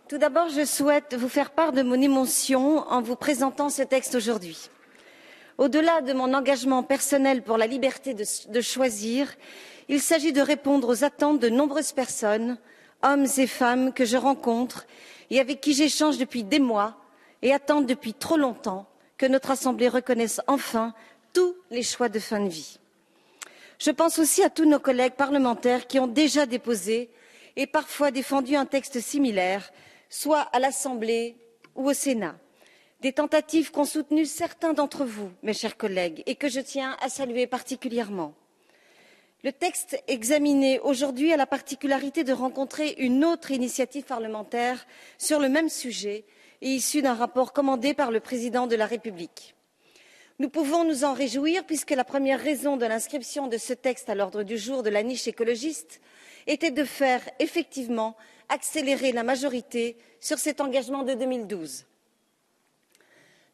Tout d'abord, je souhaite vous faire part de mon émotion en vous présentant ce texte aujourd'hui. Au-delà de mon engagement personnel pour la liberté de choisir, il s'agit de répondre aux attentes de nombreuses personnes, hommes et femmes que je rencontre et avec qui j'échange depuis des mois et attendent depuis trop longtemps que notre Assemblée reconnaisse enfin tous les choix de fin de vie. Je pense aussi à tous nos collègues parlementaires qui ont déjà déposé et parfois défendu un texte similaire, soit à l'Assemblée ou au Sénat. Des tentatives qu'ont soutenues certains d'entre vous, mes chers collègues, et que je tiens à saluer particulièrement. Le texte examiné aujourd'hui a la particularité de rencontrer une autre initiative parlementaire sur le même sujet et issue d'un rapport commandé par le président de la République. Nous pouvons nous en réjouir puisque la première raison de l'inscription de ce texte à l'ordre du jour de la niche écologiste était de faire effectivement accélérer la majorité sur cet engagement de 2012.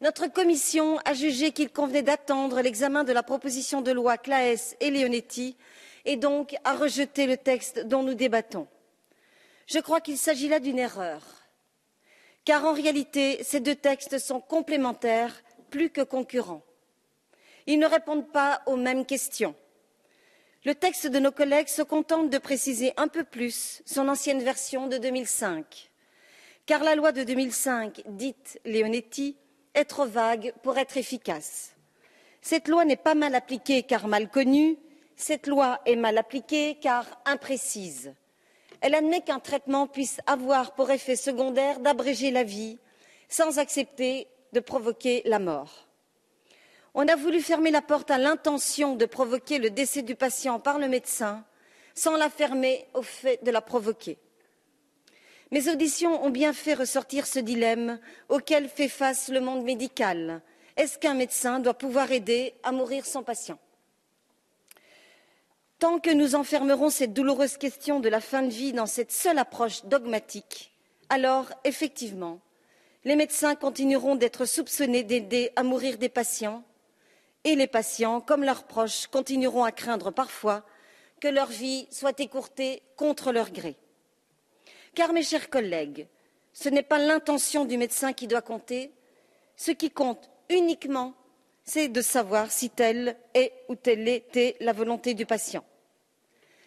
Notre commission a jugé qu'il convenait d'attendre l'examen de la proposition de loi Claës et Leonetti et donc a rejeté le texte dont nous débattons. Je crois qu'il s'agit là d'une erreur, car en réalité, ces deux textes sont complémentaires plus que concurrents. Ils ne répondent pas aux mêmes questions. Le texte de nos collègues se contente de préciser un peu plus son ancienne version de 2005, car la loi de 2005, dite Leonetti, est trop vague pour être efficace. Cette loi n'est pas mal appliquée car mal connue, cette loi est mal appliquée car imprécise. Elle admet qu'un traitement puisse avoir pour effet secondaire d'abréger la vie sans accepter de provoquer la mort. On a voulu fermer la porte à l'intention de provoquer le décès du patient par le médecin sans la fermer au fait de la provoquer. Mes auditions ont bien fait ressortir ce dilemme auquel fait face le monde médical. Est-ce qu'un médecin doit pouvoir aider à mourir son patient? Tant que nous enfermerons cette douloureuse question de la fin de vie dans cette seule approche dogmatique, alors, effectivement, les médecins continueront d'être soupçonnés d'aider à mourir des patients et les patients, comme leurs proches, continueront à craindre parfois que leur vie soit écourtée contre leur gré. Car, mes chers collègues, ce n'est pas l'intention du médecin qui doit compter. Ce qui compte uniquement, c'est de savoir si telle est ou telle était la volonté du patient.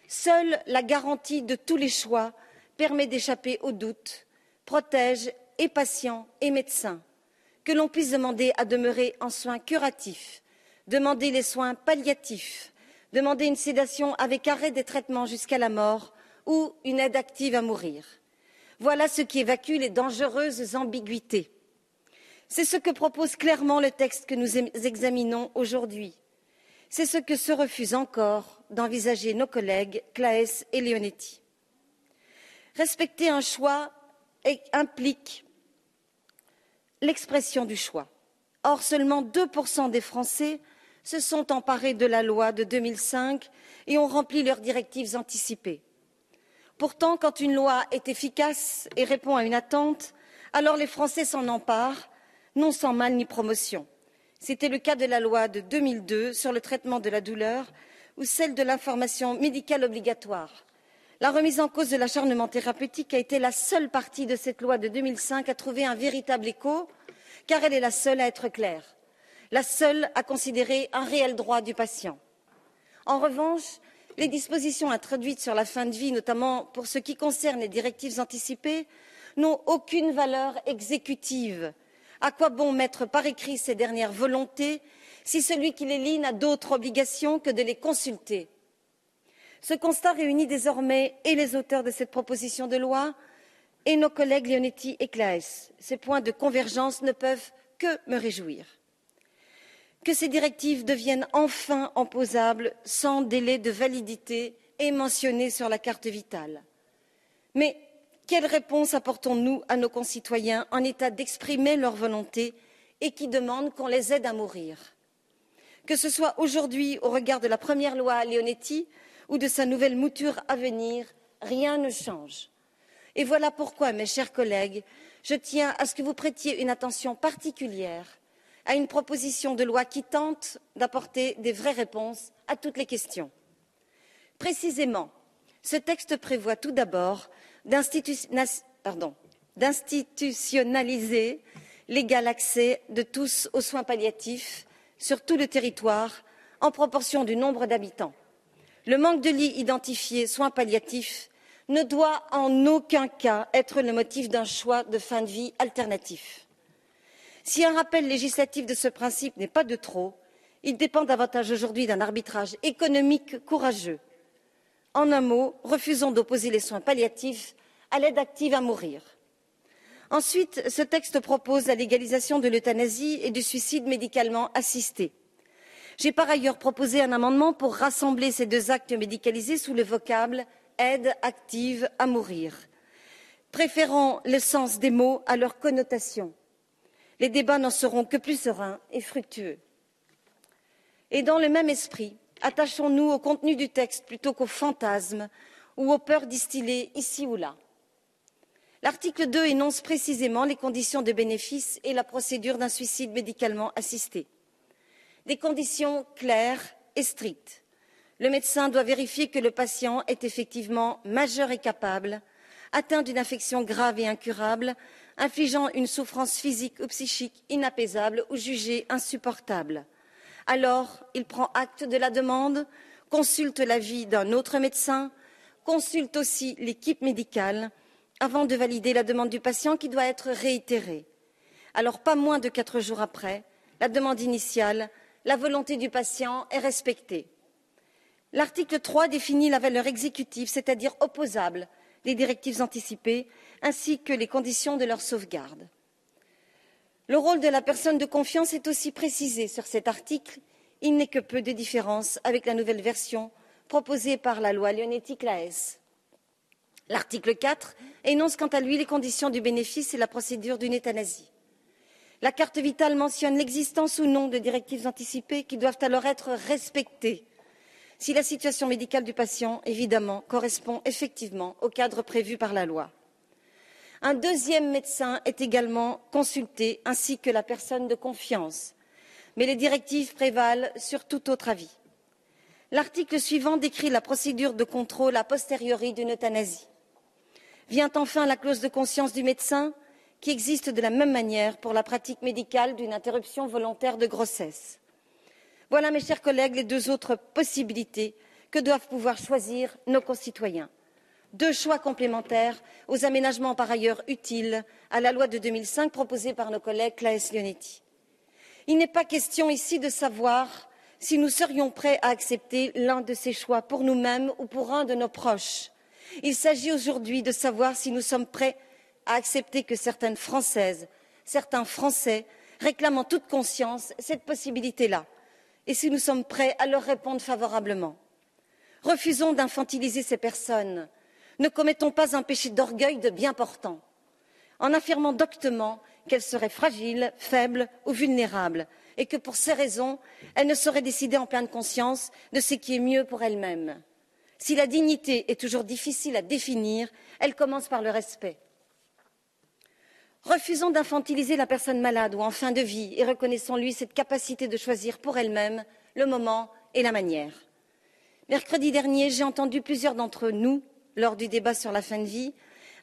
Seule la garantie de tous les choix permet d'échapper aux doutes, protège et patients et médecins, que l'on puisse demander à demeurer en soins curatifs, demander les soins palliatifs, demander une sédation avec arrêt des traitements jusqu'à la mort ou une aide active à mourir. Voilà ce qui évacue les dangereuses ambiguïtés. C'est ce que propose clairement le texte que nous examinons aujourd'hui. C'est ce que se refusent encore d'envisager nos collègues Claës et Leonetti. Respecter un choix implique l'expression du choix. Or, seulement 2% des Français se sont emparés de la loi de 2005 et ont rempli leurs directives anticipées. Pourtant, quand une loi est efficace et répond à une attente, alors les Français s'en emparent, non sans mal ni promotion. C'était le cas de la loi de 2002 sur le traitement de la douleur ou celle de l'information médicale obligatoire. La remise en cause de l'acharnement thérapeutique a été la seule partie de cette loi de 2005 à trouver un véritable écho, car elle est la seule à être claire, la seule à considérer un réel droit du patient. En revanche, les dispositions introduites sur la fin de vie, notamment pour ce qui concerne les directives anticipées, n'ont aucune valeur exécutive. À quoi bon mettre par écrit ces dernières volontés si celui qui les lit n'a d'autre obligation que de les consulter? Ce constat réunit désormais et les auteurs de cette proposition de loi et nos collègues Leonetti et Claës. Ces points de convergence ne peuvent que me réjouir. Que ces directives deviennent enfin opposables sans délai de validité et mentionnées sur la carte vitale. Mais quelle réponse apportons-nous à nos concitoyens en état d'exprimer leur volonté et qui demandent qu'on les aide à mourir? Que ce soit aujourd'hui au regard de la première loi Leonetti ou de sa nouvelle mouture à venir, rien ne change. Et voilà pourquoi, mes chers collègues, je tiens à ce que vous prêtiez une attention particulière à une proposition de loi qui tente d'apporter des vraies réponses à toutes les questions. Précisément, ce texte prévoit tout d'abord d'institutionnaliser l'égal accès de tous aux soins palliatifs sur tout le territoire en proportion du nombre d'habitants. Le manque de lits identifiés soins palliatifs ne doit en aucun cas être le motif d'un choix de fin de vie alternatif. Si un rappel législatif de ce principe n'est pas de trop, il dépend davantage aujourd'hui d'un arbitrage économique courageux. En un mot, refusons d'opposer les soins palliatifs à l'aide active à mourir. Ensuite, ce texte propose la légalisation de l'euthanasie et du suicide médicalement assisté. J'ai par ailleurs proposé un amendement pour rassembler ces deux actes médicalisés sous le vocable aide active à mourir, préférant le sens des mots à leur connotation. Les débats n'en seront que plus sereins et fructueux. Et dans le même esprit, attachons-nous au contenu du texte plutôt qu'aux fantasmes ou aux peurs distillées ici ou là. L'article 2 énonce précisément les conditions de bénéfice et la procédure d'un suicide médicalement assisté. Des conditions claires et strictes. Le médecin doit vérifier que le patient est effectivement majeur et capable, atteint d'une affection grave et incurable, infligeant une souffrance physique ou psychique inapaisable ou jugée insupportable. Alors, il prend acte de la demande, consulte l'avis d'un autre médecin, consulte aussi l'équipe médicale avant de valider la demande du patient qui doit être réitérée. Alors, pas moins de 4 jours après, la demande initiale, la volonté du patient est respectée. L'article 3 définit la valeur exécutive, c'est-à-dire opposable, des directives anticipées, ainsi que les conditions de leur sauvegarde. Le rôle de la personne de confiance est aussi précisé sur cet article. Il n'est que peu de différence avec la nouvelle version proposée par la loi Leonetti-Claes. L'article 4 énonce quant à lui les conditions du bénéfice et la procédure d'une euthanasie. La carte vitale mentionne l'existence ou non de directives anticipées qui doivent alors être respectées si la situation médicale du patient, évidemment, correspond effectivement au cadre prévu par la loi. Un deuxième médecin est également consulté, ainsi que la personne de confiance, mais les directives prévalent sur tout autre avis. L'article suivant décrit la procédure de contrôle a posteriori d'une euthanasie. Vient enfin la clause de conscience du médecin, qui existe de la même manière pour la pratique médicale d'une interruption volontaire de grossesse. Voilà, mes chers collègues, les deux autres possibilités que doivent pouvoir choisir nos concitoyens. Deux choix complémentaires aux aménagements par ailleurs utiles à la loi de 2005 proposée par nos collègues Claes Leonetti. Il n'est pas question ici de savoir si nous serions prêts à accepter l'un de ces choix pour nous-mêmes ou pour un de nos proches. Il s'agit aujourd'hui de savoir si nous sommes prêts à accepter que certaines Françaises, certains Français réclament en toute conscience cette possibilité-là, et si nous sommes prêts à leur répondre favorablement. Refusons d'infantiliser ces personnes. Ne commettons pas un péché d'orgueil de bien portant, en affirmant doctement qu'elles seraient fragiles, faibles ou vulnérables, et que pour ces raisons, elles ne sauraient décider en pleine conscience de ce qui est mieux pour elles-mêmes. Si la dignité est toujours difficile à définir, elle commence par le respect. Refusons d'infantiliser la personne malade ou en fin de vie et reconnaissons-lui cette capacité de choisir pour elle-même le moment et la manière. Mercredi dernier, j'ai entendu plusieurs d'entre nous, lors du débat sur la fin de vie,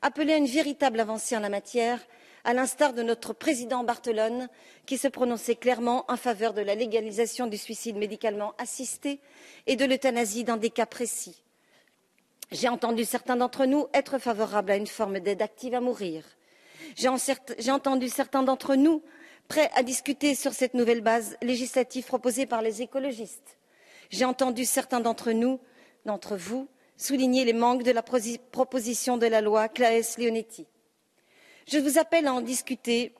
appeler à une véritable avancée en la matière, à l'instar de notre président Barthelone, qui se prononçait clairement en faveur de la légalisation du suicide médicalement assisté et de l'euthanasie dans des cas précis. J'ai entendu certains d'entre nous être favorables à une forme d'aide active à mourir. J'ai entendu certains d'entre nous prêts à discuter sur cette nouvelle base législative proposée par les écologistes. J'ai entendu certains d'entre vous, souligner les manques de la proposition de la loi Claes-Leonetti. Je vous appelle à en discuter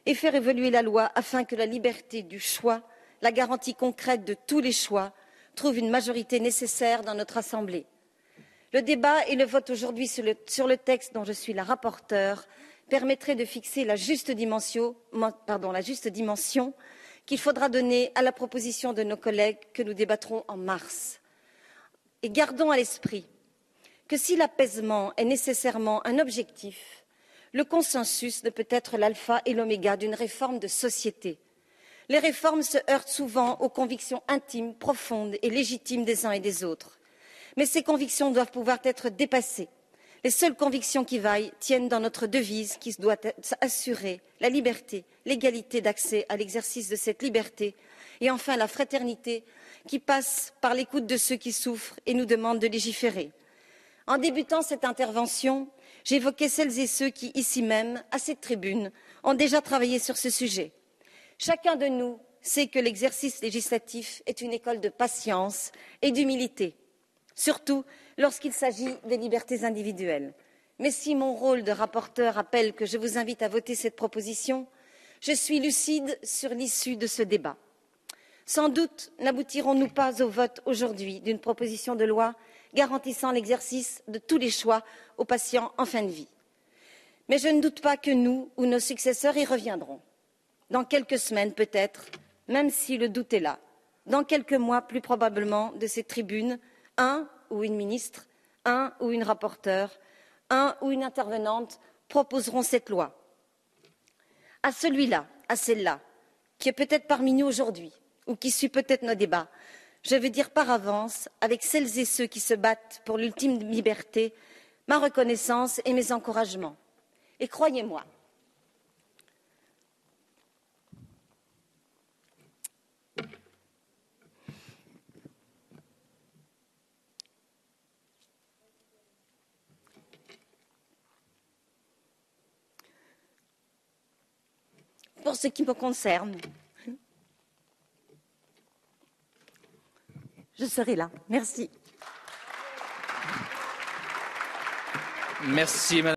et faire évoluer la loi afin que la liberté du choix, la garantie concrète de tous les choix, trouve une majorité nécessaire dans notre Assemblée. Le débat et le vote aujourd'hui sur le texte dont je suis la rapporteure permettrait de fixer la juste dimension qu'il faudra donner à la proposition de nos collègues que nous débattrons en mars. Et gardons à l'esprit que si l'apaisement est nécessairement un objectif, le consensus ne peut être l'alpha et l'oméga d'une réforme de société. Les réformes se heurtent souvent aux convictions intimes, profondes et légitimes des uns et des autres. Mais ces convictions doivent pouvoir être dépassées. Les seules convictions qui vaillent tiennent dans notre devise qui doit assurer la liberté, l'égalité d'accès à l'exercice de cette liberté et enfin la fraternité qui passe par l'écoute de ceux qui souffrent et nous demandent de légiférer. En débutant cette intervention, j'évoquais celles et ceux qui, ici même, à cette tribune, ont déjà travaillé sur ce sujet. Chacun de nous sait que l'exercice législatif est une école de patience et d'humilité, surtout lorsqu'il s'agit des libertés individuelles. Mais si mon rôle de rapporteur appelle que je vous invite à voter cette proposition, je suis lucide sur l'issue de ce débat. Sans doute n'aboutirons-nous pas au vote aujourd'hui d'une proposition de loi garantissant l'exercice de tous les choix aux patients en fin de vie. Mais je ne doute pas que nous ou nos successeurs y reviendront. Dans quelques semaines peut-être, même si le doute est là. Dans quelques mois, plus probablement, de cette tribune, un ou une ministre, un ou une rapporteure, un ou une intervenante proposeront cette loi. À celui-là, à celle-là, qui est peut-être parmi nous aujourd'hui, ou qui suit peut-être nos débats, je veux dire par avance, avec celles et ceux qui se battent pour l'ultime liberté, ma reconnaissance et mes encouragements. Et croyez-moi, pour ce qui me concerne, je serai là. Merci. Merci, Madame.